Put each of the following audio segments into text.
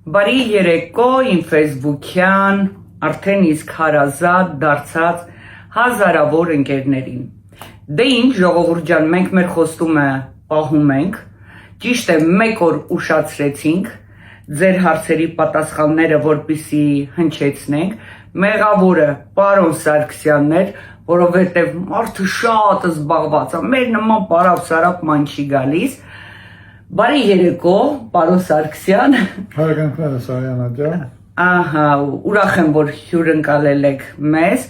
Բարի երեկո իմ Facebook-յան արդեն իսկ հարազատ դարձած հազարավոր ընկերներին։ Դե ինչ ժողովուրդ ջան, մենք մեր խոստումը պահում ենք, ճիշտ է մեկ օր ուշացրեցինք ձեր հարցերի պատասխանները, որպեսզի հնչեցնենք, մեղավորը պարոն Սարգսյանն էր, որովհետև մարդը շատ զբաղված է, մեր նման պարապ-սարապ ման չի գալիս։ Բարի երեկո, պարոն Սարգսյան։ Հարգանքները Սարյանա ջան։ Ահա, ուրախ եմ, որ հյուրընկալել եք մեզ։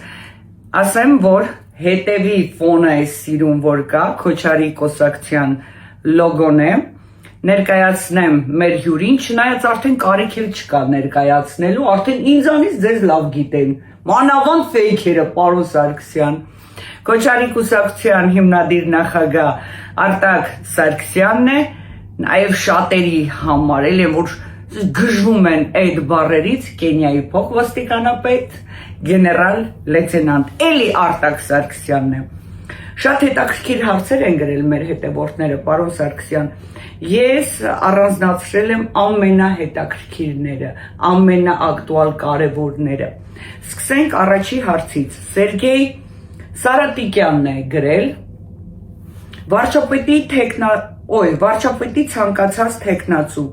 Ասեմ, որ հետևի ֆոնը է սիրուն, որ կա, Քոչարի կուսակցության լոգոն է։ Ներկայացնեմ մեր հյուրին, չնայած արդեն կարիք էլ չկա ներկայացնելու, արդեն ինձանից ձեզ լավ գիտեն։ Մանավանդ ֆեյքերը, պարոն Սարգսյան։ Քոչարի կուսակցության հիմնադիր նախագահ Արտակ Սարգսյանն է, նաև շատերի համար էլ են, որ գժվում են այդ բառերից Կենիայի փոխվստիկանապետ, գեներալ լեյտենանտ Էլի Արտակ Սարգսյանն է։ Շատ հետաքրքիր հարցեր են գրել մեր հետևորդները, պարոն Սարգսյան։ Ես առանձնացրել եմ ամենահետաքրքիրները, ամենաակտուալ կարևորները։ Սկսենք առաջի հարցից։ Սերգեյ Սարատիկյանն է գրել. վարչապետի ցանկացած թեկնածու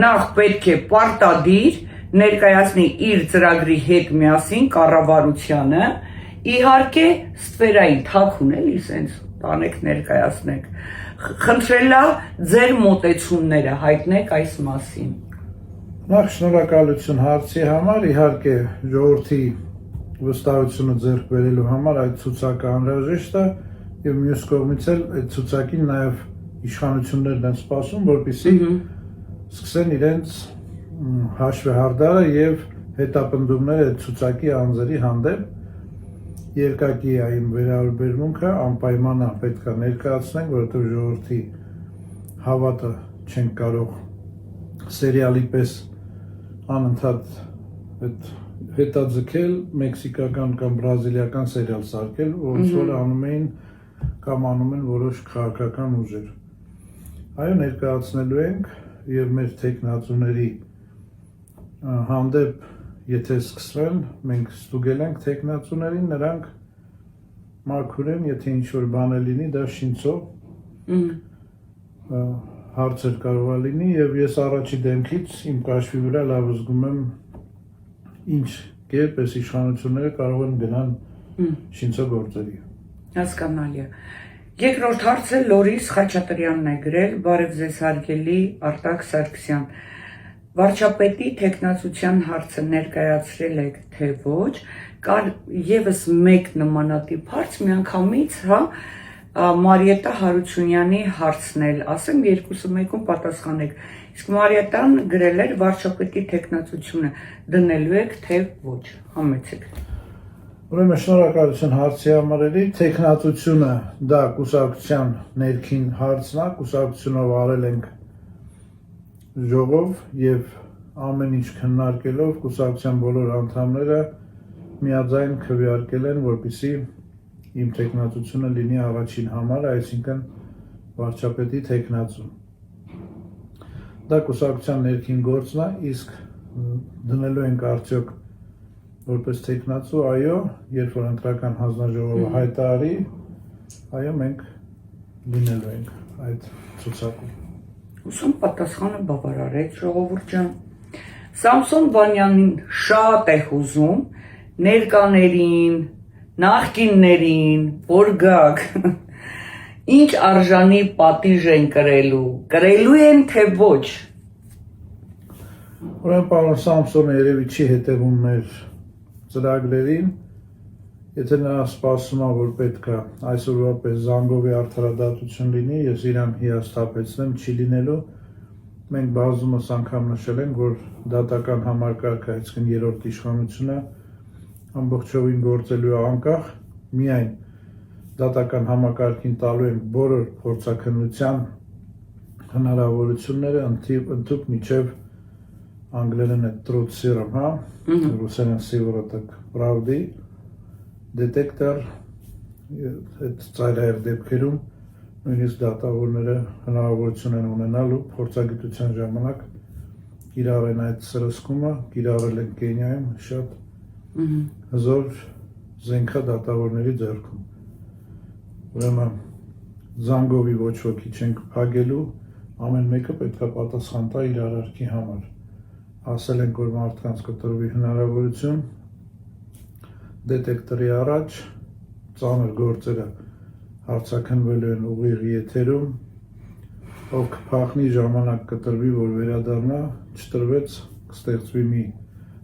նախ պետք է պարտադիր ներկայացնի իր ծրագրի հետ միասին կառավարությանը, իհարկե ստվերային թաքուն էլի սենց տանեք ներկայացնեք, խնդրելա ձեր մոտեցումները հայտնեք այս մասին։ Նախ շնորհակալություն հարցի համար, իհարկե ժողովրդի վստահությունը ձեռք բերելու համար այդ ցուցակը անհրաժեշտ է եւ մյուս կողմից էլ այդ ցուցակին նաեւ իշխանություններն են սպասում, որպեսզի սկսեն իրենց հաշվեհարդարը եւ հետապնդումները այդ ցուցակի անձերի հանդեպ երկակի է իմ վերաբերմունքը, անպայման պետք է ներկայացնենք, որովհետեւ ժողովրդի հավատը չենք կարող սերիալի պես անընդհատ այդ հետաձգել մեքսիկական կամ բրազիլիական սերիալ սարքել, որոնց որ անում էին կամ անում են որոշ քաղաքական ուժեր։ Այո, ներկայացնելու ենք եւ մեր թեկնածուների հանդեպ, եթե սկսվեն, մենք ստուգել ենք թեկնածուներին, նրանք մաքուր են, եթե ինչ-որ բան է լինի, դա շինծով հարցեր կարող է լինի եւ ես առաջի դեմքից իմ կաշվի վրա լավ զգում եմ ինչ կերպ այս իշխանությունները կարող են գնալ շինծագործերի։ Հասկանալի է։ Երկրորդ հարցը Լորիս Խաչատրյանն է գրել. Բարև ձեզ հարգելի Արտակ Սարգսյան։ Վարչապետի թեկնածության հարցը ներկայացրել եք, թե ոչ, կար եւս մեկ նմանատիպ հարց միանգամից, հա, Մարիետա Հարությունյանի հարցն էլ, ասեմ երկուսը մեկում պատասխանեք։ Իսկ Մարիետան գրել էր վարչապետի թեկնածությունը դնելու եք, թե ոչ, համեցեք։ Ուրեմն շնորհակալություն հարցի համար էլի, թեկնածությունը դա կուսակցության ներքին հարցն է, կուսակցությունով արել ենք ժողով եւ ամեն ինչ քննարկելով կուսակցության բոլոր անդամները միաձայն քվեարկել են, որպեսզի իմ թեկնածությունը լինի առաջին համարը, այսինքն վարչապետի թեկնածու։ Դա կուսակցության ներքին գործն է, իսկ դնելու ենք արդյոք որպես թեկնածու, այո, երբ որ ընտրական հանձնաժողովը հայտարարի, այո, մենք լինելու ենք այդ ցուցակում։ Ուսում պատասխանը բավարարեց ժողովուրդ ջան։ Սամսոն Վանյանին շատ է հուզում ներկաներին, նախկիններին, որ գաք։ Ինչ արժանի պատիժ են կրելու են, թե ոչ։ Ուրեմն պարոն Սամսոնը երևի չի հետևում մեր ծրագրերին, եթե նա սպասում է, որ պետք է այսօրվա պես զանգովի արդարադատություն լինի, ես իրան հիասթափեցնեմ, չի լինելու, մենք բազմումս անգամ նշել ենք, որ դատական համակարգը, այսինքն երրորդ իշխանությունը ամբողջովին գործելու է անկախ, միայն դատական համակարգին տալու են բոլոր փորձաքննության հնարավորությունները, ընդհուպ մինչև անգլերեն է truth serum, հա, ռուսերեն սիվորոտակ պրավդի, դետեկտոր, այդ ծայրահեղ դեպքերում նույնիսկ դատավորները հնարավորություն են ունենալու փորձագիտության ժամանակ կիրառեն այդ սրսկումը, կիրառել են Կենիայում շատ հզոր զենքա դատավորների ձեռքում։ Ուրեմն զանգովի ոչ ոքի չենք փակելու, ամեն մեկը պետք է պատասխան տա իր արարքի համար։ Ասել ենք, որ մարդկանց կտրվի հնարավորություն դետեկտորի առաջ ծանր գործերը հարցաքննվելու են ուղիղ եթերում, ով կփախնի ժամանակ կտրվի, որ վերադառնա, չտրվեց կստեղծվի մի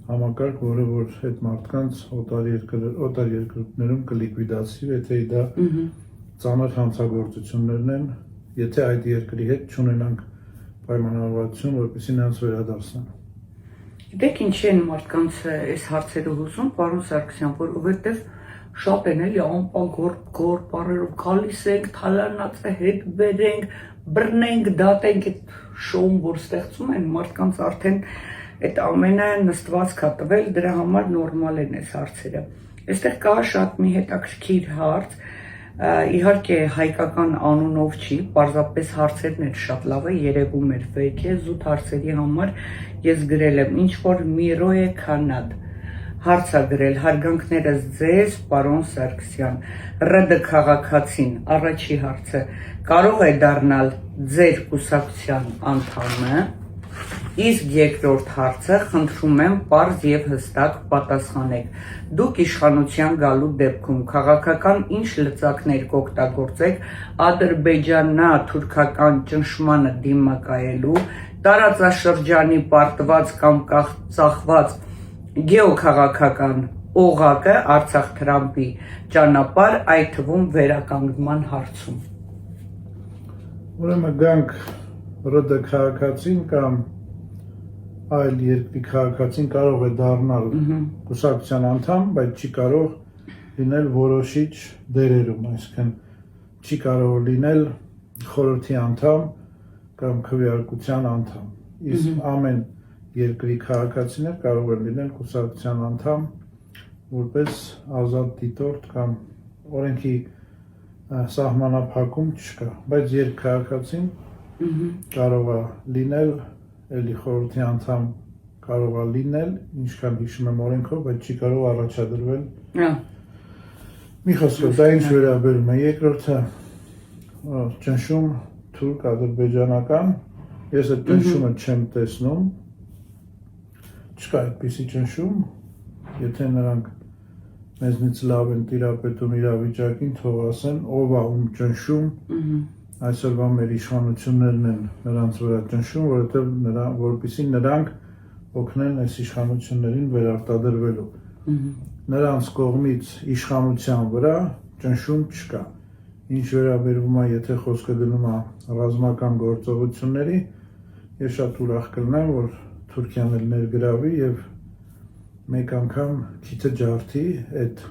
համակարգ, որը որ այդ մարդկանց օտար երկրներում կլիկվիդացվի, եթե դա ծանր հանցագործություններն են, եթե այդ երկրի հետ չունենանք պայմանավորվածություն, որպեսզի նրանց վերադարձնեն։ Գիտեք ինչի են մարդկանց այս հարցերը հուզում, պարոն Սարգսյան, որովհետև շատ են էլի անպագոր բառերով գալիս ենք, թալանացը հետ բերենք, բռնենք, դատենք այդ շոուն, որ ստեղծում են, մարդկանց արդեն այդ ամենը նստվածք է տվել, դրա համար նորմալ են այս հարցերը։ Այստեղ կա շատ մի հետաքրքիր հարց, իհարկե հայկական անունով չի, պարզապես հարցերն էր շատ լավ է, երևում էր fake է, զուտ հարցերի համար ես գրել եմ, ինչ որ Միրոյե Քանադ հարց է գրել, հարգանքներս ձեզ, պարոն Սարգսյան, ՌԴ քաղաքացին, առաջի հարցը, կարող է դառնալ ձեր կուսակցության անդամը, իսկ երկրորդ հարցը, խնդրում եմ պարզ եւ հստակ պատասխանեք, դուք իշխանության գալու դեպքում քաղաքական ինչ լծակներ կօգտագործեք ադրբեջանա-թուրքական ճնշմանը դիմակայելու, տարածաշրջանի պարտված կամ ծախված գեոքաղաքական օղակը Արցախ Թրամփի ճանապարհ, այդ թվում վերականգնման հարցում։ Ուրեմն գանք ՌԴ քաղաքացին կամ այլ երկրի քաղաքացին կարող է դառնալ կուսակցության անդամ, բայց չի կարող լինել որոշիչ դերերում, այսինքն չի կարող լինել խորհրդի անդամ կամ քվեարկության անդամ։ Իսկ ամեն երկրի քաղաքացիներ կարող են լինել կուսակցության անդամ որպես ազատ դիտորդ կամ օրենքի սահմանափակում չկա, բայց երկքաղաքացին կարող է լինել, էլի խորհրդի անդամ կարող է լինել, ինչքան հիշում եմ օրենքով, բայց չի կարող առաջադրվել։ Մի խոսքով, դա ինչ վերաբերում է, երկրորդը ճնշում թուրք-ադրբեջանական, ես այդ ճնշումը չեմ տեսնում, չկա այդպիսի ճնշում, եթե նրանք մեզնից լավ են տիրապետում իրավիճակին, թող ասեն, ով է ում ճնշում, այսօրվա մեր իշխանություններն են նրանց վրա ճնշում, որպեսզի նրանք օգնեն այս իշխանություններին վերարտադրվելու։ Նրանց կողմից իշխանության վրա ճնշում չկա։ Ինչ վերաբերվում է, եթե խոսքը գնում է ռազմական գործողությունների, ես շատ ուրախ կլինեմ, որ Թուրքիան էլ ներգրավի եւ մեկ անգամ քիթը ջարդի այդ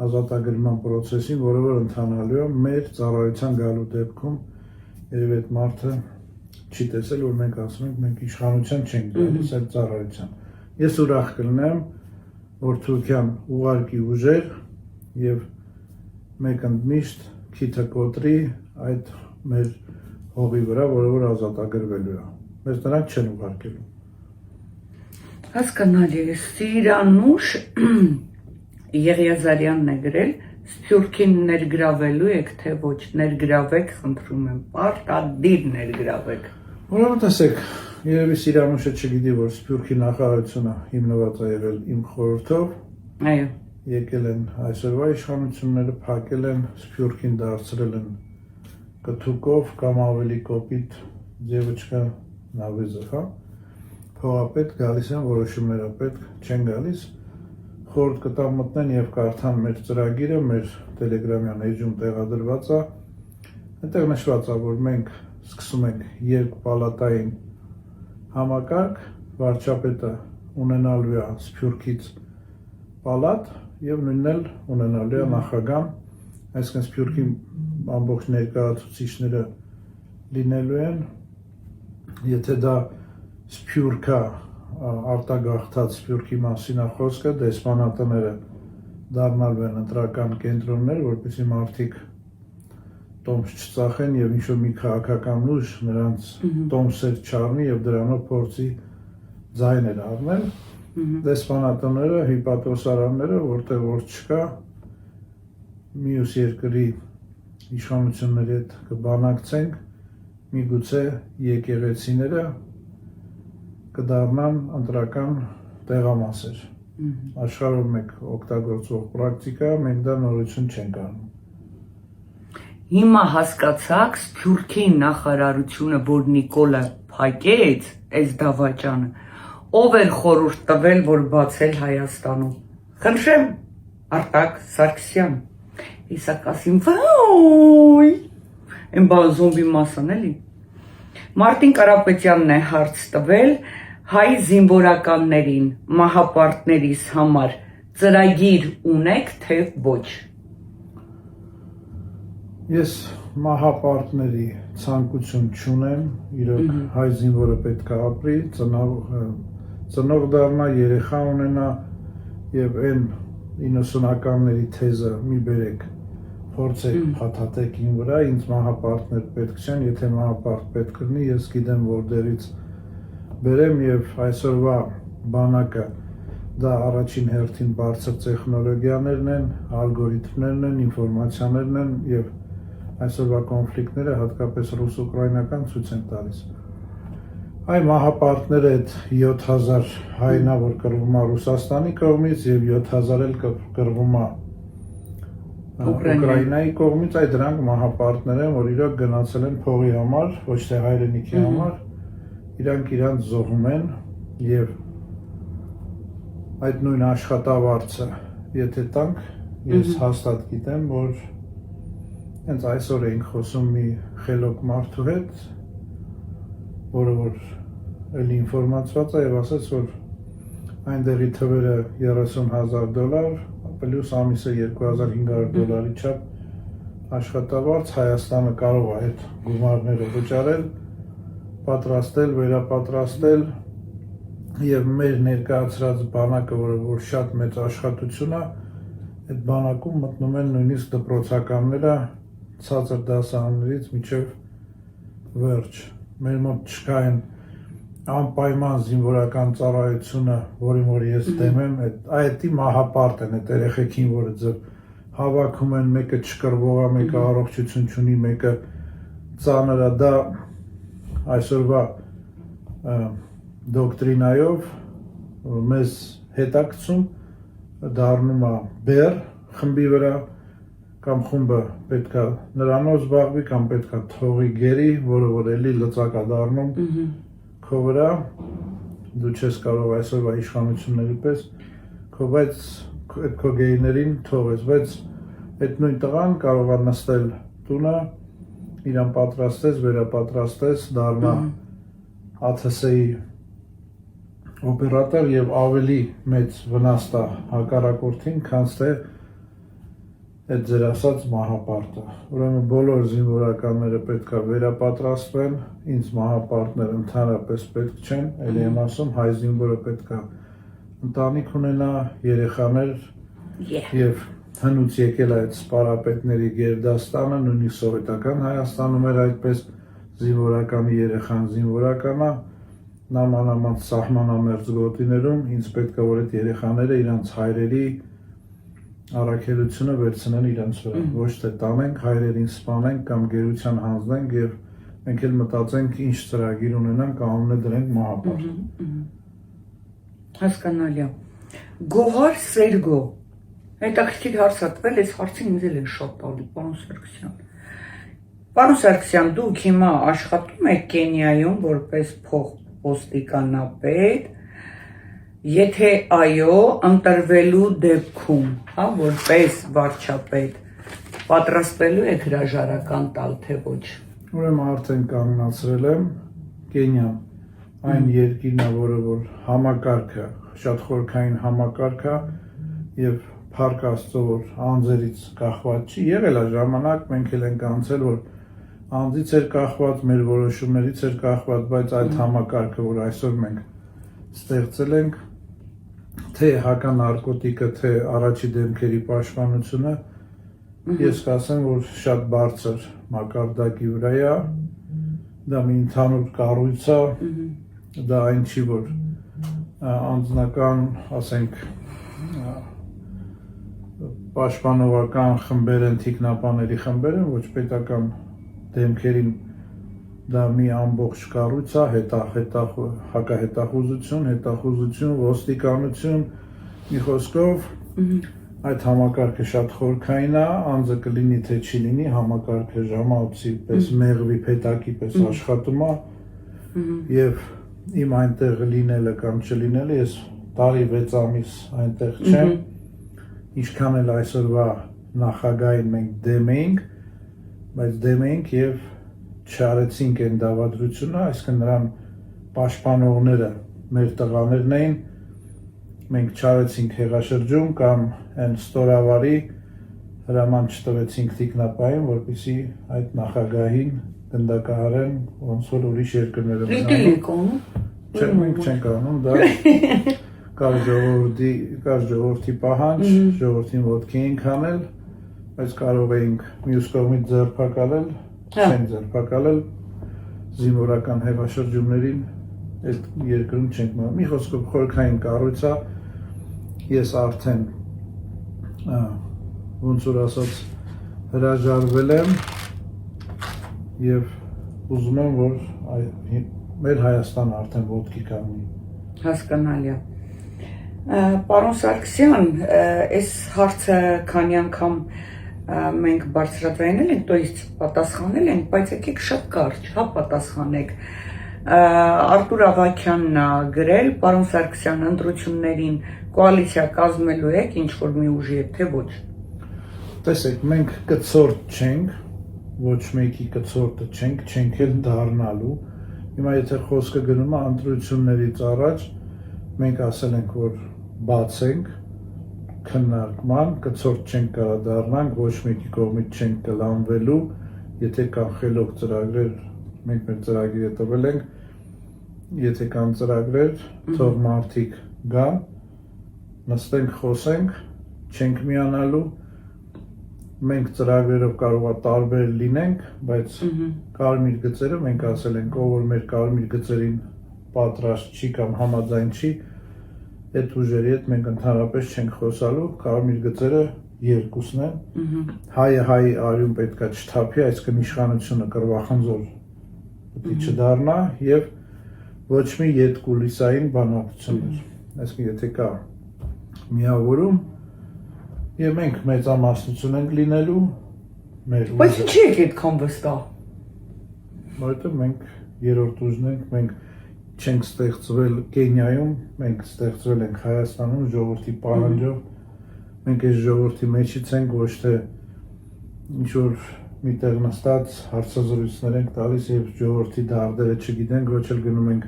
ազատագրման process-ին, որը որ ընթանալու է մեր ծառայության գալու դեպքում, երևի այդ մարդը չի տեսել, որ մենք ասում ենք, մենք իշխանության չենք գալիս, այդ ծառայության։ Ես ուրախ կլինեմ, որ Թուրքիան ուղարկի ուժեր եւ մեկ ընդմիշտ քիթը կոտրի այդ մեր հողի վրա, որը որ ազատագրվելու է։ Մեզ նրանք չեն ուղարկելու։ Հասկանալի է, Սիրանուշ Եղիազարյանն է գրել, Սփյուռքին ներգրավելու եք, թե ոչ, ներգրավեք, խնդրում եմ, պարտադիր ներգրավեք։ Ուրեմն տեսեք, երևի Սիրանուշը չգիտի, որ Սփյուռքի նախարարությունը հիմնված է եղել իմ խորհրդով։ Այո։ Եկել են այսօրվա իշխանությունները, փակել են, Սփյուռքին դարձրել են կթուկով կամ ավելի կոպիտ ձևը նավեզը, հա։ Փողապետ գալիս են, որոշումները պետք չեն գալիս, խորհուրդ կտամ մտնեն եւ կարդան մեր ծրագիրը, մեր տելեգրամյան էջում տեղադրված է, այնտեղ նշված է, որ մենք սկսում ենք երկպալատային համակարգ, վարչապետը ունենալու է Սփյուռքից պալատ եւ նույնն էլ ունենալու է նախագահ, այսինքն Սփյուռքի ամբողջ ներկայացուցիչները լինելու են, եթե դա Սփյուռքա արտագաղթած Սփյուռքի մասին է խոսքը, դեսպանատները դառնալու են ընտրական կենտրոններ, որպեսզի մարդիկ տոմս չծախեն եւ ինչ-որ մի քաղաքական ուժ նրանց տոմսեր չառնի եւ դրանով փորձի ձայն էր առնել, դեսպանատները, հիպատոսարանները, որտեղ որ չկա, մյուս երկրի իշխանությունների հետ կբանակցենք, միգուցե եկեղեցիները կդառնան ընտրական տեղամասեր։ Աշխարհում մեկ օգտագործող պրակտիկա, մենք դա նորություն չենք անում։ Հիմա հասկացաք Սփյուռքի նախարարությունը, որ Նիկոլը փակեց այս դավաճանը, ով էր խորհուրդ տվել, որ բացել Հայաստանում։ Խնդրեմ, Արտակ Սարգսյան։ Իսա կասին, վայ, այն բա զոմբի մասն էլի։ Մարտին Կարապետյանն է հարց տվել հայ զինվորականներին, մահապարտներիս համար ծրագիր ունեք, թե ոչ։ Ես մահապարտների ցանկություն չունեմ, իրոք հայ զինվորը պետք է ապրի, ծնող դառնա, երեխա ունենա եւ այն 90-ականների թեզը մի բերեք, փորձեք փաթաթեք ին վրա, ինձ մահապարտներ պետք չեն, եթե մահապարտ պետք լինի, ես գիտեմ որտեղից բերեմ եւ այսօրվա բանակը դա առաջին հերթին բարձր տեխնոլոգիաներն են, ալգորիթմներն են, ինֆորմացիաներն են եւ այսօրվա կոնֆլիկտները հատկապես ռուս-ուկրաինական ցույց են տալիս։ Այ մահապարտները այդ 7000 հայնա, որ կռվում է Ռուսաստանի կողմից եւ 7000 էլ կռվում է Ուկրաինայի կողմից, այ դրանք մահապարտներ են, որ իրոք գնացել են փողի համար, ոչ թե հայրենիքի համար, իրանք իրանց զոհում են եւ այդ նույն աշխատավարձը, եթե տանք, ես հաստատ գիտեմ, որ հենց այսօր էինք խոսում մի խելոք մարդու հետ, որը որ էլի ինֆորմացված է եւ ասաց, որ այնտեղի թվերը $30,000, պլյուս ամիսը $2,500 չափ աշխատավարձ Հայաստանը կարող է այդ գումարները վճարել, պատրաստել, վերապատրաստել եւ մեր ներկայացրած բանակը, որ շատ մեծ աշխատություն է, այդ բանակում մտնում են նույնիսկ դպրոցականները ցածր դասարաններից մինչև վերջ։ Մեր մոտ չկա այն անպայման զինվորական ծառայությունը, որին որ ես դեմ եմ, այդ մահապարտ են, այդ երեխեքին, որը ձև հավաքում են, մեկը չկռվող է, մեկը առողջություն չունի, մեկը ծանր է, դա այսօրվա դոկտրինայով մեզ հետաքրքրում դառնում է բեր խմբի վրա, կամ խումբը պետք է նրանով զբաղվի, կամ պետք է թողի գերի, որը որ էլի լծակ է դառնում քո վրա, դու չես կարող այսօրվա իշխանությունների պես քո գերիներին թողես, բայց այդ նույն տղան կարող է նստել տունը, իրան պատրաստես, վերապատրաստես, դառնա ԱԹՍ-ի օպերատոր եւ ավելի մեծ վնաս տա հակառակորդին, քան թե այդ ձեր ասած մահապարտը։ Ուրեմն բոլոր զինվորականները պետք է վերապատրաստվեն, ինձ մահապարտներ ընդհանրապես պետք չեն, ելի եմ ասում, հայ զինվորը պետք է ընտանիք ունենա, երեխաներ եւ հնուց եկել այդ սպարապետների գերդաստանը, նույնիսկ սովետական Հայաստանում էր այդպես զինվորականի երեխան զինվորականա, նամանամանց սահմանամերձ գոտիներում, ինձ պետք է որ այդ երեխաները իրանց հայրերի առաքելությունը վերցնեն իրանց վրա, ոչ թե տանենք, հայրերին սպանենք կամ գերության հանձնենք եւ մենք էլ մտածենք ինչ ծրագիր ունենանք, անունը դրենք մահապարտ։ Հասկանալի է։ Գոհար Սերգո, հետաքրքիր հարց ա տվել, այս հարցին ինձ էլ է շատ տալի, պարոն Սարգսյան։ Պարոն Սարգսյան, դուք հիմա աշխատում եք Կենիայում որպես փոխպոստիկանապետ, եթե այո, ընտրվելու դեպքում, հա, որպես վարչապետ, պատրաստվելու եք հրաժարական տալ, թե ոչ։ Ուրեմն արդեն կանգնացրել եմ Կենիան, այն երկիրն է, որը որ համակարգը, շատ խորքային համակարգ է եւ փառք Աստծո, որ անձերից կախված չի, եղել է ժամանակ, մենք էլ ենք անցել, որ անձից էր կախված, մեր որոշումներից էր կախված, բայց այդ համակարգը, որ այսօր մենք ստեղծել ենք, թե հականարկոտիկը, թե առաջի դեմքերի պաշտպանությունը, ես կասեմ, որ շատ բարձր մակարդակի վրա է, դա մի ընդհանուր կառույց է, դա այն չի, որ անձնական, ասենք, պաշտպանողական խմբեր են, թիկնապաների խմբեր են, ոչ պետական դեմքերին դա մի ամբողջ կառույց է, հետախուզություն, ոստիկանություն, մի խոսքով այդ համակարգը շատ խորքային է, անձը կլինի թե չի լինի, համակարգը ժամաոցի պես մեղվի պետակի պես աշխատում է եւ իմ այնտեղ լինելը կամ չլինելը ես տարի 6 ամիս այնտեղ չեմ, ինչքան էլ այսօրվա նախագահին մենք դեմ էինք, բայց դեմ էինք եւ չարեցինք այն դավադրությունը, այսինքն նրան պաշտպանողները մեր տղաներն էին, մենք չարեցինք հեղաշրջում կամ այն ստորավարի հրաման չտվեցինք թիկնապային, որպեսզի այդ նախագահին գնդակահարեն, ոնց որ ուրիշ երկրներում Չէ, մենք չենք անում, դա կար ժողովրդի պահանջ, ժողովրդին ոտքի էինք հանել, բայց կարող էինք մյուս կողմից ձերբակալել, չենք ձերբակալել, զինվորական հեղաշրջումներին այդ երկրում չենք մնում։ Մի խոսքով խորքային կառույց է, ես արդեն ոնց որ ասած հրաժարվել եմ եւ ուզում եմ, որ մեր Հայաստանը արդեն ոտքի կանգնի։ Հասկանալի է։ Պարոն Սարգսյան, այս հարցը քանի անգամ մենք բարձրացրել ենք, то есть պատասխանել ենք, բայց եկեք շատ կարճ, հա պատասխանեք։ Արտուր Ավագյանն է գրել, պարոն Սարգսյան, ընտրություններին կոալիցիա կազմելու եք ինչ որ մի ուժի հետ, թե ոչ։ Տեսեք, մենք կցորդ չենք, ոչ մեկի կցորդը չենք էլ դառնալու։ Հիմա եթե խոսքը գնում է ընտրություններից առաջ, մենք ասել ենք, որ բացենք քննարկման, կցորդ չենք կարա դառնանք, ոչ մեկի կողմից չենք կլանվելու, եթե կան խելոք ծրագրեր, մենք մեր ծրագիրը տվել ենք, եթե կան ծրագրեր, թող մարդիկ գան, նստենք, խոսենք, չենք միանալու, մենք ծրագրերով կարող է տարբեր լինենք, բայց կարմիր գծերը մենք ասել ենք, ով որ մեր կարմիր գծերին պատրաստ չի կամ համաձայն չի, այդ ուժերի հետ մենք ընդհանրապես չենք խոսալու, կարմիր գծերը երկուսն են, հայը հայի արյուն պետքա չթափի, այսինքն իշխանությունը կռվախնձոր պետք է չդառնա եւ ոչ մի ետկուլիսային բանակցություններ, այսինքն եթե կա միավորում եւ մենք մեծամասնություն ենք լինելու մեր ուժը։ Բայց ինչի՞ եք այդքան վստահ։ Որովհետեւ մենք երրորդ ուժն ենք, մենք չենք ստեղծվել Կենիայում, մենք ստեղծվել ենք Հայաստանում ժողովրդի պահանջով, մենք այս ժողովրդի մեջից ենք, ոչ թե ինչ որ միտեղ նստած հարցազրույցներ ենք տալիս եւ ժողովրդի դարդերը չգիտենք, ոչ էլ գնում ենք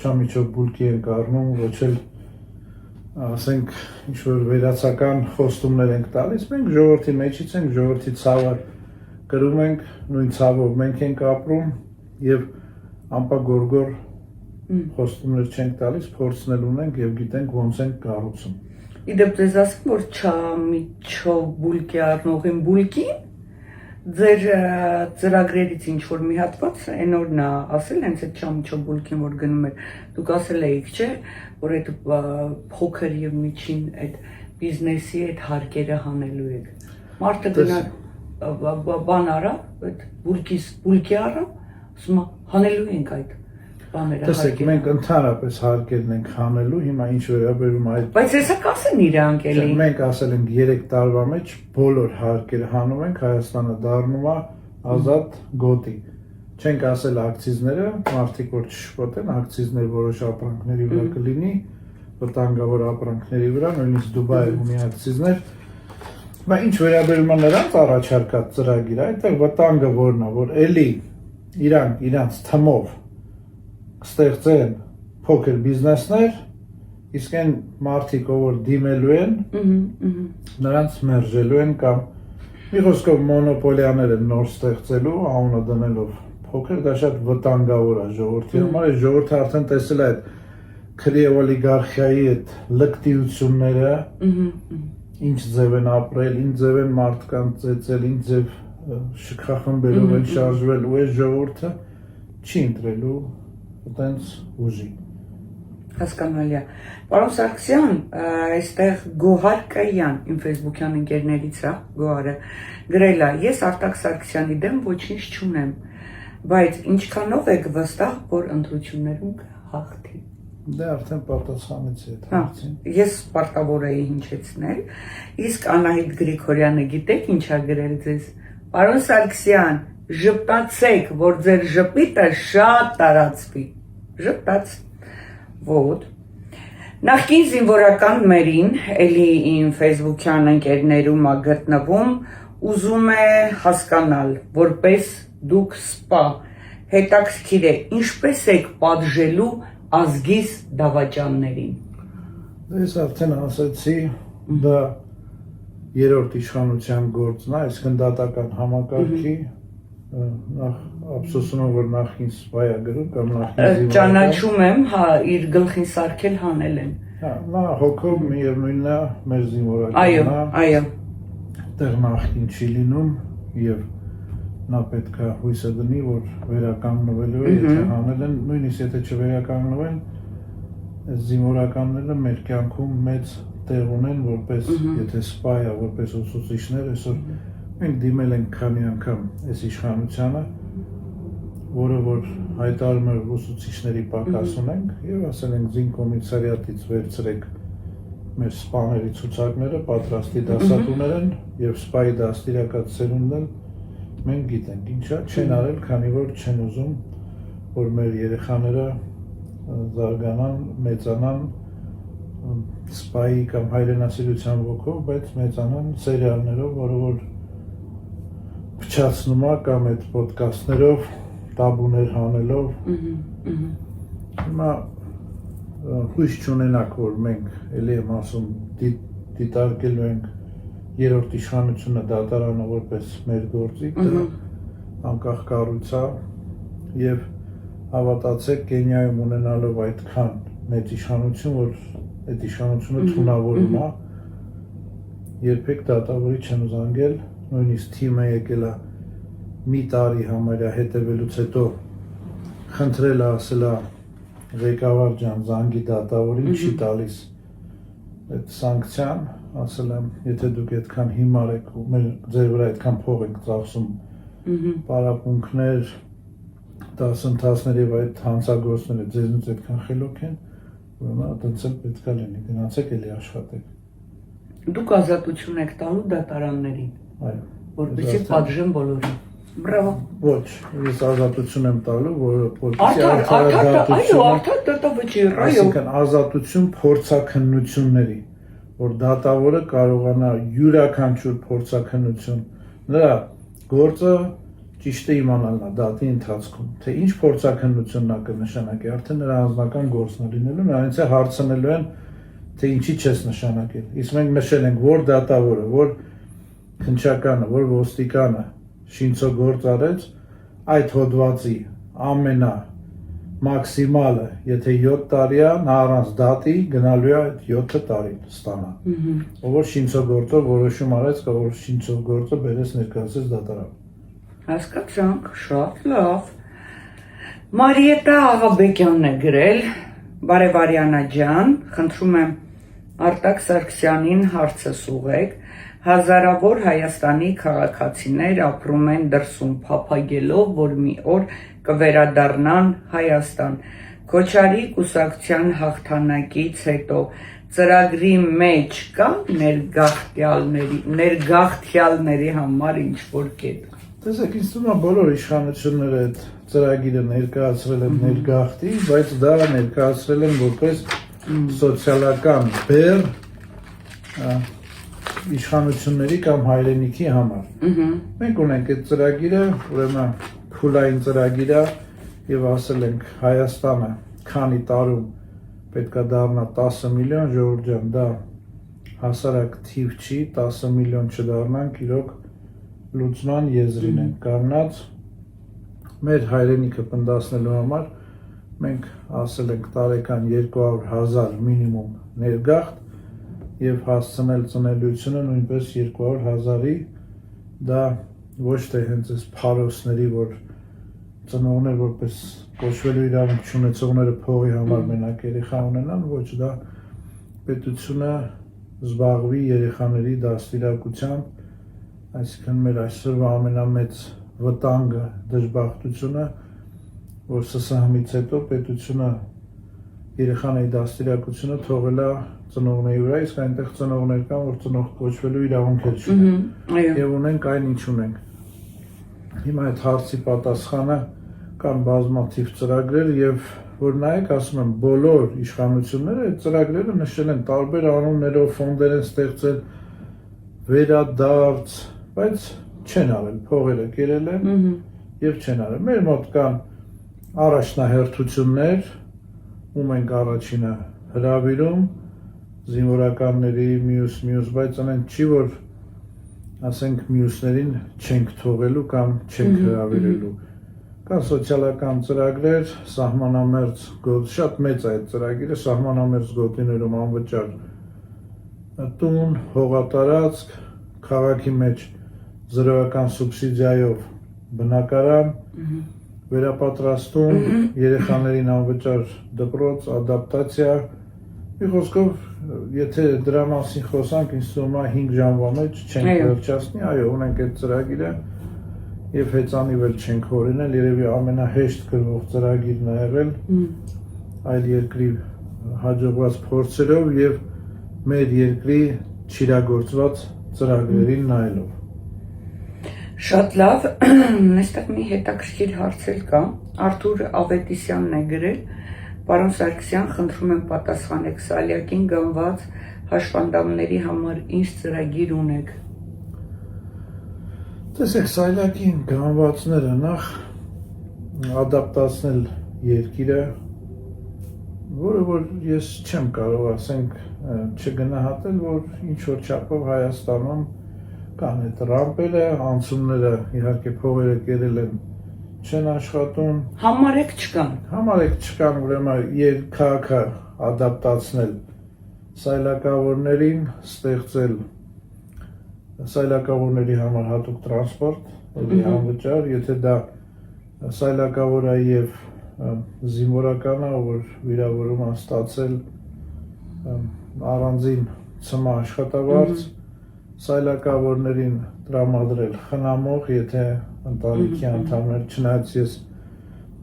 չամիչով բուլկի ենք առնում, ոչ էլ ասենք ինչ որ վերացական խոստումներ ենք տալիս, մենք ժողովրդի մեջից ենք, ժողովրդի ցավը կրում ենք, նույն ցավով մենք ենք ապրում եւ ամպագորգոր խոստումներ չենք տալիս, փորձնել ունենք եւ գիտենք ոնց ենք կառուցում։ Իդեպ ձեզ ասեմ, որ չամիչով բուլկի առնողին բուլկին ձեր ծրագրերից ինչ որ մի հատված այն օրն ասել հենց այդ չամիչով բուլկին որ գնում էր, դուք ասել եք, չէ, որ այդ փոքր եւ միջին այդ բիզնեսի այդ հարկերը հանելու եք։ Մարդը գնա բան արա, այդ բուլկի արա, ասում հանելու ենք այդ բաները։ Տեսեք, մենք ընդհանրապես հարկերն ենք հանելու, հիմա ինչ վերաբերում այդ։ Բայց հեսա կասեն իրանք էլի։ Մենք ասել ենք 3 տարվա մեջ բոլոր հարկերը հանում ենք, Հայաստանը դառնում է ազատ գոտի։ Չենք ասել ակցիզները, մարդիկ որ չշփոթեն, ակցիզներ որոշ ապրանքների վրա կլինի, վտանգավոր ապրանքների վրա, նույնիսկ Դուբայում ունի ակցիզներ։ Բայց ինչ վերաբերում է նրանց առաջարկած ծրագիրը, այդտեղ վտանգը որն է, որ էլի իրանց թմով կստեղծեն փոքր բիզնեսներ, իսկ այն մարդիկ, որ դիմելու են, նրանց մերժելու են կամ մի խոսքով մոնոպոլիաներ են նոր ստեղծելու, անունը դնելով փոքր, դա շատ վտանգավոր է ժողովրդի համար, այս ժողովուրդը արդեն տեսել է այդ քրեվ օլիգարխիայի այդ լկտիությունները, ինչ ձև են ապրել, ինչ ձև են մարդկանց ծեծել, ինչ ձև շքախմբերով են շարժվել ու այս ժողովուրդը չի ընտրելու այդպես ուժի։ Հասկանալի է։ Պարոն Սարգսյան, այստեղ Գոհար Կայան, իմ Facebook-յան ընկերներից է, Գոհարը, գրել է, ես Արտակ Սարգսյանի դեմ ոչինչ չունեմ, բայց ինչքանով եք վստահ, որ ընտրություններում կհաղթի։ Դե արդեն պատասխանեցի այդ հարցին։ Ես պարտավոր էի հնչեցնել, իսկ Անահիտ Գրիգորյանը գիտեք ինչ է գրել ձեզ։ Պարոն Սարգսյան, ժպտացեք, որ ձեր ժպիտը շատ տարածվի։ Ժպտաց։ Вот. Նախկին զինվորական մերին, էլի իմ Facebook-յան ընկերներում է գտնվում, ուզում է հասկանալ, որպես դուք սպա, հետաքրքիր է, ինչպես եք պատժելու ազգիս դավաճաններին։ Ես արդեն ասացի, դա երրորդ իշխանության գործն է, այսինքն դատական համակարգի, նախ ափսոսում եմ, որ նախին սպայա գրում կամ նախին զինվորական։ Ճանաչում եմ, հա, իր գլխին սարքել հանել են։ Հա, նա հոգով միևնույնն է մեր զինվորականն է։ Այո։ Տեղ նախին չի լինում եւ նա պետք է հույսը դնի, որ վերականգնվելու է, եթե հանել են, նույնիսկ եթե չվերականգնվեն, զինվորականները մեր կյանքում մեծ տեղ ունեն, որպես եթե սպայա, որպես ուսուցիչներ, այսօր մենք դիմել ենք քանի անգամ այս իշխանությանը, որը որ հայտարարում է ուսուցիչների պակաս ունենք եւ ասել ենք զինկոմիսարիատից վերցրեք մեր սպաների ցուցակները, պատրաստի դասատուներ են եւ սպայի դաստիարակած սերունդն մենք գիտենք ինչա չեն արել, քանի որ չեն ուզում որ մեր երեխաները զարգանան, մեծանան սպայի կամ հայրենասիրության ոգով, բայց մեծանան սերիալներով, որը որ փչացնում է կամ այդ ոդկասթներով, տաբուներ հանելով։ Հիմա հույս չունենաք, որ մենք էլի եմ ասում դիտարկելու ենք երրորդ իշխանությունը դատարանը որպես մեր գործիք, դա անկախ կառույց է եւ հավատացեք Կենիայում ունենալով այդքան մեծ իշխանություն, որ այդ իշխանությունը թունավորում է, երբեք դատավորի չեն զանգել, նույնիսկ թիմը եկել է մի տարի համարյա հետևելուց հետո խնդրել է ասել է ղեկավար ջան զանգի դատավորին չի տալիս այդ սանկցիան, ասել եմ եթե դուք այդքան հիմար եք ու մեր ձեր վրա այդքան փող եք ծախսում պարապմունքներ, դասընթացներ եւ այդ հանցագործները ձեզնից այդքան խելոք են, ուրեմն այդպես էլ պետք է լինի, գնացեք էլի աշխատեք։ Դուք ազատություն եք տալու դատարաններին, Այո, որպեսզի պատժեն բոլորին։ Բրավո։ Ոչ, ես ազատություն եմ տալու, որպեսզի արդար դատավճիռ, այո։ Այսինքն ազատություն փորձաքննությունների, որ դատավորը կարողանա յուրաքանչյուր փորձաքննություն, նրա գործը ճիշտ է իմանալն է դատի ընթացքում, թե ինչ փորձաքննությունն է կնշանակի, արդեն նրա անձնական գործն է լինելու, նրանից է հարցնելու են, թե ինչի չես նշանակել։ Իսկ մենք նշել ենք, որ դատավորը, որ քննչականը, որ ոստիկանը շինցո գործ արեց, այդ հոդվածի ամենա մաքսիմալը, եթե 7 տարի է, նա առանց դատի գնալու է այդ 7 տարին ստանա։ Ով որ շինցո գործով որոշում արեց, կամ որ շինցո գործը բերեց ներկայացրեց դատարան։ Հասկացանք, շատ լավ։ Մարիետա Աղաբեկյանն է գրել, Բարևարյանա ջան, խնդրում եմ Արտակ Սարգսյանին հարցս ուղեք, հազարավոր Հայաստանի քաղաքացիներ ապրում են դրսում փափագելով, որ մի օր կվերադառնան Հայաստան։ Քոչարի կուսակցության հաղթանակից հետո ծրագրի մեջ կա ներգաղթյալների համար ինչ-որ կետ։ Տեսեք, ինձ թվում է բոլոր իշխանությունները այդ ծրագիրը ներկայացրել են ներգաղթի, բայց դա ներկայացրել են որպես սոցիալական բեռ իշխանությունների կամ հայրենիքի համար։ Մենք ունենք այդ ծրագիրը, ուրեմն փուլային ծրագիր է եւ ասել ենք Հայաստանը քանի տարում պետքա դառնա 10 միլիոն ժողովուրդ ջան, դա հասարակ թիվ չի, 10 միլիոն չդառնանք, իրոք լուծման եզրին են կանգնած մեր հայրենիքը պնդասնելու համար մենք ասել ենք տարեկան 200,000 մինիմում ներգաղթ եւ հասցնել ծնելիությունը նույնպես 200,000-ի դա ոչ թե հենց այս փարոսների որ ծնողներ որպես կոչվելու իրավունք չունեցողները փողի համար մենակ երեխա ունենան, ոչ դա պետությունը զբաղվի երեխաների դաստիարակությամբ, այսինքն մեր այսօրվա ամենամեծ վտանգը, դժբախտությունը, որ ՍՍՀ-ից հետո պետությունը երեխաների դաստիարակությունը թողել է ծնողների վրա, իսկ այնտեղ ծնողներ կան, որ ծնող կոչվելու իրավունք չունեն եւ ունենք այն ինչ ունենք։ Հիմա այդ հարցի պատասխանը կան բազմաթիվ ծրագրեր եւ որ նայեք, ասում եմ, բոլոր իշխանությունները այդ ծրագրերը նշել են տարբեր անուններով, ֆոնդեր են ստեղծել, վերադարձ, բայց չեն արել, փողերը կերել են եւ չեն արել։ Մեր մոտ կան առաջնահերթություններ, ում ենք առաջինը հրավիրում, զինվորականների մյուս, բայց անեն չի, որ ասենք մյուսներին չենք թողելու կամ չենք հրավիրելու։ Կան սոցիալական ծրագրեր, սահմանամերձ գոտ, շատ մեծ է այդ ծրագիրը, սահմանամերձ գոտիներում անվճար տուն, հողատարածք, քաղաքի մեջ զրոյական սուբսիդիայով բնակարան, վերապատրաստում, երեխաներին անվճար դպրոց, ադապտացիա։ Մի խոսքով, եթե դրա մասին խոսանք, ինձ թվում է 5 ժամվա մեջ չենք վերջացնի, այո, ունենք այդ ծրագիրը եւ հեծանիվ էլ չենք հորինել, երևի ամենահեշտ գրվող ծրագիրն է եղել այլ երկրի հաջողված փորձերով եւ մեր երկրի չիրագործված ծրագրերին նայելով։ Շատ լավ, այստեղ մի հետաքրքիր հարց էլ կա։ Արթուր Ավետիսյանն է գրել. Պարոն Սարգսյան, խնդրում եմ պատասխանեք Սալյակին գանված հաշվանդամների համար ինչ ծրագիր ունեք։ Տեսեք, Սալյակին գանվածները նախ ադապտացնել երկիրը, որը որ ես չեմ կարող ասենք չգնահատել, որ ինչ որ չափով Հայաստանում կան այդ ռամպերը, անցումները իհարկե փողերը կերել են չեն աշխատում։ Համարեք չկան, ուրեմն քաղաքը ադապտացնել սայլակավորներին, ստեղծել սայլակավորների համար հատուկ տրանսպորտ, անվճար, եթե դա սայլակավոր է եւ զինվորական է, որ վիրավորում է ստացել առանձին ցմահ աշխատավարձ, սայլակավորներին տրամադրել խնամող, եթե ընտանիքի անդամներ, չնայած ես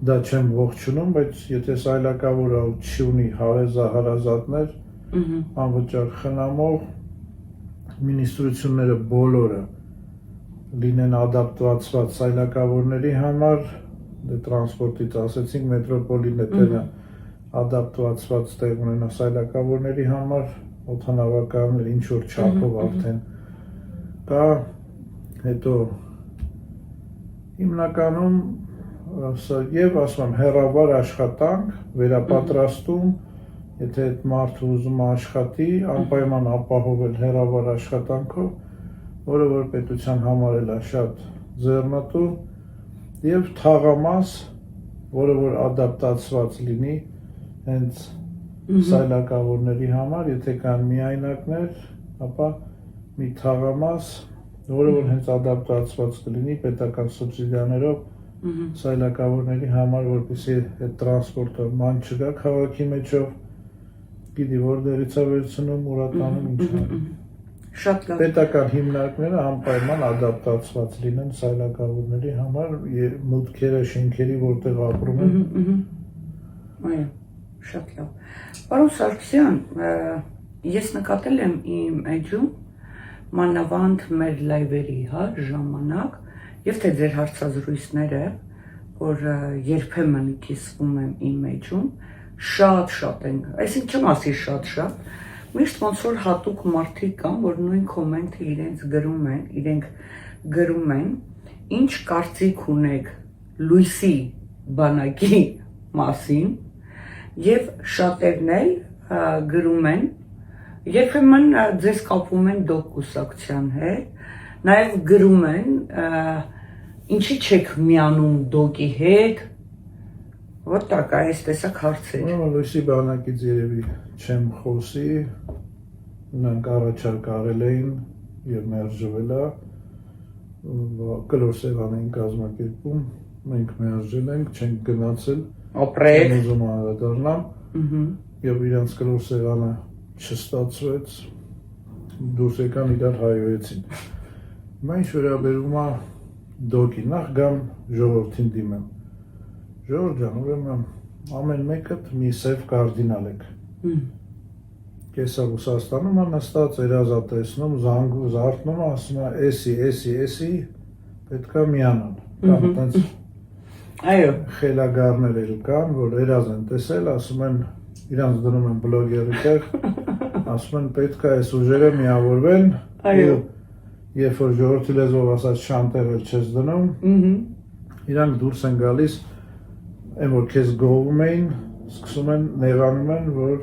դա չեմ ողջունում, բայց եթե սայլակավորը չունի հարազատներ, անվճար խնամող, մինիստրությունները բոլորը լինեն ադապտացված սայլակավորների համար, դե տրանսպորտից ասեցինք, մետրոպոլիտենը ադապտացված տեղ ունենա սայլակավորների համար, օդանավական ինչ որ չափով արդեն կա, հետո հիմնականում եւ ասում եմ հեռավար աշխատանք, վերապատրաստում, եթե այդ մարդը ուզում է աշխատի, անպայման ապահովել հեռավար աշխատանքով, որը որ պետության համար էլ է շատ ձեռնտու, եւ թաղամաս, որը որ ադապտացված լինի հենց սայլակավորների համար, եթե կան միայնակներ, ապա մի թաղամաս, որը որ հենց ադապտացված կլինի պետական սուբսիդիաներով սայլակավորների համար, որպեսզի այդ տրանսպորտը ման չգա քաղաքի մեջով, գիտի որտեղից է վերցնում, ուրատանում ինչ է։ Շատ լավ։ Պետական հիմնարկները անպայման ադապտացված լինեն սայլակավորների համար, մուտքերը, շենքերի, որտեղ ապրում են։ Այո, շատ լավ։ Պարոն Սարգսյան, ես նկատել եմ իմ էջում մանավանդ մեր լայվերի ժամանակ, եւ թե ձեր հարցազրույցները, որ երբեմն կիսվում եմ իմ էջում, շատ են, այսինքն չեմ ասի շատ, միշտ ոնց որ հատուկ մարդիկ կան, որ նույն կոմենտը իրենց գրում են, ինչ կարծիք ունեք լույսի բանակի մասին, եւ շատերն էլ գրում են, երբեմն ձեզ կապում են դոկ կուսակցության հետ, նաեւ գրում են, ինչի չեք միանում դոկի հետ, Вот такая տեսակ հարցեր։ Լույսի բանակից երևի չեմ խոսի, նրանք առաջարկ արել էին եւ մերժվել է, կլոր Սևան էին կազմակերպում, մենք մերժել ենք, չենք գնացել։ Ապրեք։ ուզում անդրադառնամ եւ իրանց կլոր սեղանը չստացվեց, դուրս եկան իրար հայոյեցին։ Հիմա ինչ վերաբերում է դոկի, նախ գամ ժողովրդին դիմեմ։ Ժողովուրդ ջան, ուրեմն ամեն մեկդ մի սև կարդինալ եք։ Կեսա Ռուսաստանում նստած երազատեսնում, զարթնում, ասում է էսի, պետքա միանան։ Կամ տենց Այո։ խելագարներ էլ կան, որ երազ են տեսել, ասում են, իրանց դնում են բլոգերի տեղ, ասում են պետքա այս ուժերը միավորվեն, Այո։ երբ որ ժողովրդի լեզվով ասած շանտեր էլ չես դնում, իրանք դուրս են գալիս, այն որ քեզ գովում էին, սկսում են նեղանում են, որ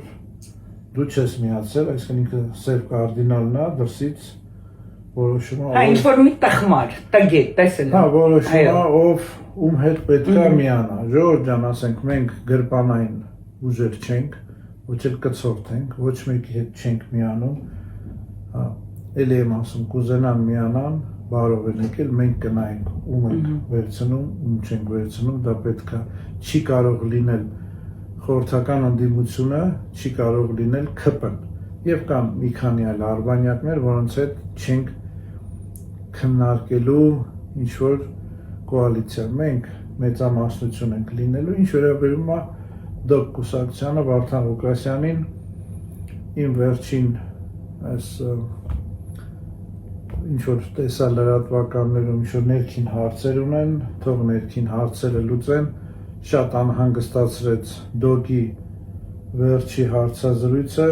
դու չես միացել, այսինքն ինքը սև կարդինալն է, դրսից որոշում է, Ինչ որ մի տխմար, տգետ, տեսել։ հա, որոշում է, ով ում հետ պետքա միանա։ Ժողովուրդ ջան, ասենք մենք գրպանային ուժեր չենք, ոչ էլ կցորդ ենք, ոչ մեկի հետ չենք միանում, հա, էլի եմ ասում, կուզենան միանան, բարով են եկել, մենք կնայենք ում ենք վերցնում, ում չենք վերցնում, դա պետքա չի կարող լինել խորհրդական ընդդիմությունը, չի կարող լինել ՔՊ-ն։ Եվ կան մի քանի այլ արբանյակներ, որոնց հետ չենք քննարկելու ինչ-որ կոալիցիա։ Մենք մեծամասնություն ենք լինելու, ինչ վերաբերում է դոկ կուսակցությանը, Վարդան Ղուկասյանին, իմ վերջին այս ինչ-որ տեսա լրատվականներում, ինչ-որ ներքին հարցեր ունեն, թող ներքին հարցերը լուծեն, շատ անհանգստացրեց դոկի վերջի հարցազրույցը,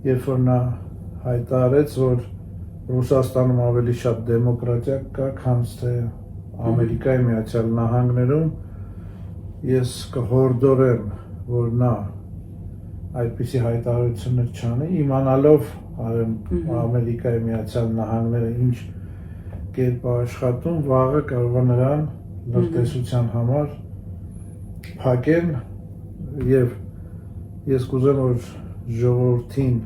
երբ որ նա հայտարարեց, որ Ռուսաստանում ավելի շատ դեմոկրատիա կա, քան թե Ամերիկայի Միացյալ Նահանգներում, ես կհորդորեմ, որ նա այդպիսի հայտարարություններ չանի, իմանալով Ամերիկայի Միացյալ Նահանգները ինչ կերպ աշխատում, վաղը կարող է նրան լրտեսության համար փակեն եւ ես կուզեմ որ ժողովրդին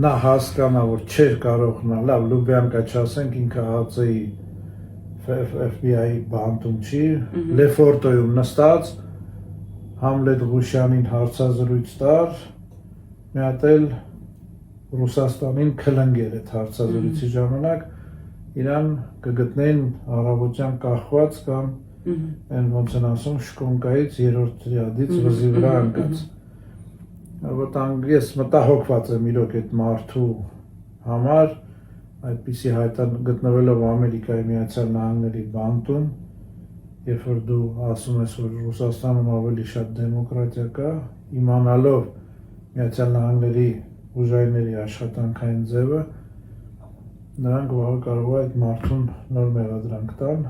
նա հասկանա որ չէր կարող նա լավ Լուբյանկա չասենք ինքը ԱԾ-ի FBI բանտում չի Լեֆորտոյում նստած Համլետ Ղուշյանին հարցազրույց տար մի հատ էլ Ռուսաստանին քլնգեր այդ հարցազրույցի ժամանակ իրան կգտնեն առավոտյան կախված կամ այն ոնց են ասում շկոնկայից երրորդ ռյադից վզի վրա ընկած Որտեղ ես մտահոգված եմ իրոք այդ մարդու համար այդպիսի հայտան գտնվելով Ամերիկայի Միացյալ Նահանգների բանտում երբ որ դու ասում ես որ Ռուսաստանում ավելի շատ դեմոկրատիա կա իմանալով Միացյալ Նահանգների ուժայինների աշխատանքային ձևը նրանք վաղը կարող է այդ մարդուն նոր մեղադրանք տան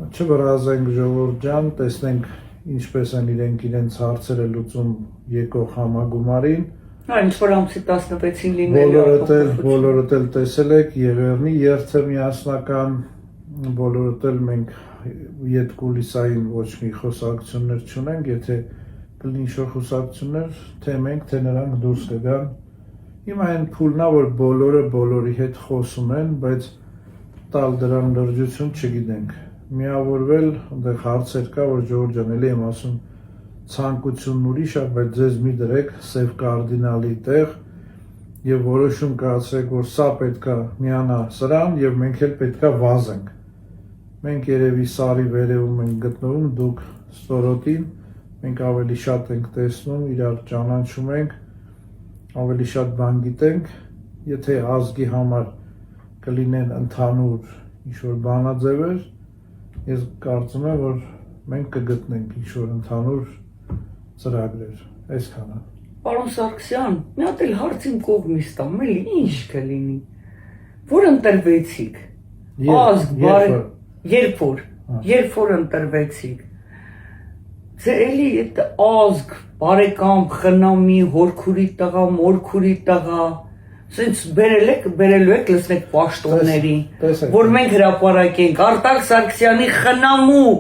չվրազենք ժողովուրդ ջան տեսնենք ինչպես են իրենց հարցերը լուծում եկող համագումարին Ինչ որ ամսի 16-ին լինելու բոլորդ էլ տեսել եք Եղեռնի երթը միասնական բոլորդ էլ մենք իդ կուլիսային ոչ մի խոսակցություններ չունենք եթե կլինի ինչ-որ խոսակցություններ թե մենք թե նրանք դուրս կգան հիմա այն փուլն է որ բոլորը բոլորի հետ խոսում են բայց տալ դրան լրջություն չգիտենք միավորվել այնտեղ հարցեր կա որ Ժորժ ջան էլի եմ ասում ցանկությունն ուրիշ է բայց ձեզ մի դրեք սև կարդինալի տեղ եւ որոշում կայացրեք որ սա պետքա միանա սրան եւ մենք էլ պետքա վազենք մենք երևի սարի վերևում ենք գտնվում դուք ստորոտին մենք ավելի շատ ենք տեսնում իրար ճանաչում ենք ավելի շատ բան գիտենք եթե ազգի համար կլինեն ընդհանուր ինչ-որ բանաձևեր ես կարծում եմ որ մենք կգտնենք ինչ-որ ընդհանուր ծրագրեր այսքանը Պարոն Սարգսյան մի հատ էլ հարց իմ կողմից տամ էլի ինչ կլինի որ ընտրվեցիք ազգ բարի երբ որ ընտրվեցիք Ձեր էլի այդ ազգ բարեկամ խնամի հորքուրի տղա մորքուրի տղա Սենց բերելու եք լսնեք պաշտոնների, որ մենք հրապարակենք Արտակ Սարգսյանի խնամու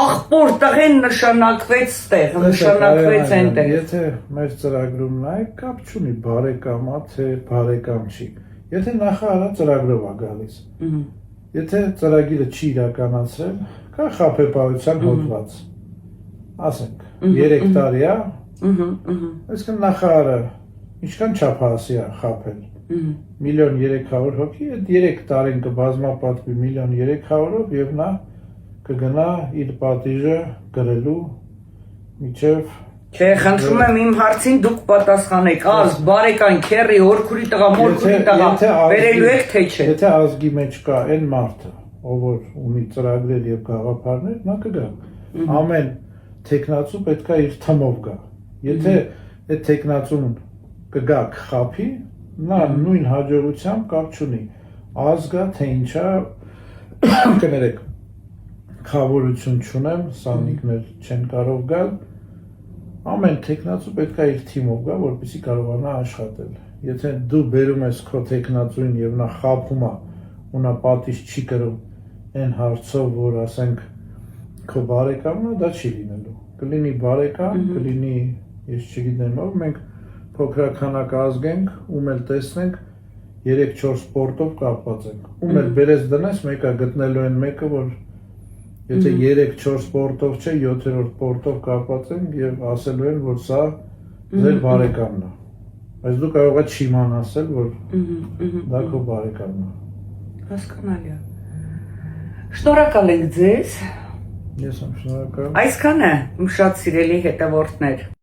աղբոր տղեն նշանակվեց ստեղ, նշանակվեց այնտեղ։ Եթե մեր ծրագրում նայեք, կապ չունի բարեկամ ա, թե բարեկամ չի։ Եթե նախարարը ծրագրով է գալիս։ Եթե ծրագիրը չի իրականացրել, կա խաբեբայության հոդված։ Ասենք 3 տարի է, այսինքն նախարարը ինչքան չափահասի է խաբել։ 1.3 հոգի, այդ 3 տարին կբազմապատվի 1.300-ով եւ նա կգնա իր պատիժը գրելու միջև Չէ, խնդրում եմ իմ հարցին դուք պատասխանեք, ազգ, բարեկան, քերի, հորքուրի տղա, մորքուրի տղա, վերելու եք թե չէ։ Եթե ազգի մեջ կա այն մարդը, ով որ ունի ծրագրեր եւ գաղափարներ, նա կգա։ Ամեն տեխնացու պետքա իր թմով գա։ Եթե այդ տեխնացուն կգա կխափի, նա նույն հաջողությամբ կապ չունի։ Ազգա թե ինչա կներեք խավորություն չունեմ, սանիկներ չեն կարող գալ։ Ամեն տեխնացու պետք է իր թիմով գա, որպեսզի կարողանա աշխատել։ Եթե դու բերում ես քո տեխնացուին եւ նա խափում է, ու նա պատիժ չի կրում այն հարցով, որ ասենք քո բարեկամն է, դա չի լինելու։ Կլինի բարեկամ, կլինի, ես չգիտեմ ով, մենք փոքրականակ ազգ ենք, ում էլ տեսնենք 3-4 սպորտով կապված ենք։ Ում էլ բերես դնես, մեկը գտնելու են մեկը, որ Եթե 3-4 սպորտով չէ, 7-րդ սպորտով կապված են եւ ասելու են, որ սա ձեր բարեկամն է։ Բայց դու կարող ես չիման ասել, որ դա քո բարեկամն է։ Հասկանալի է։ Շնորհակալ ենք ձեզ։ Ես եմ շնորհակալ։ Այսքանը իմ շատ սիրելի հետևորդներ։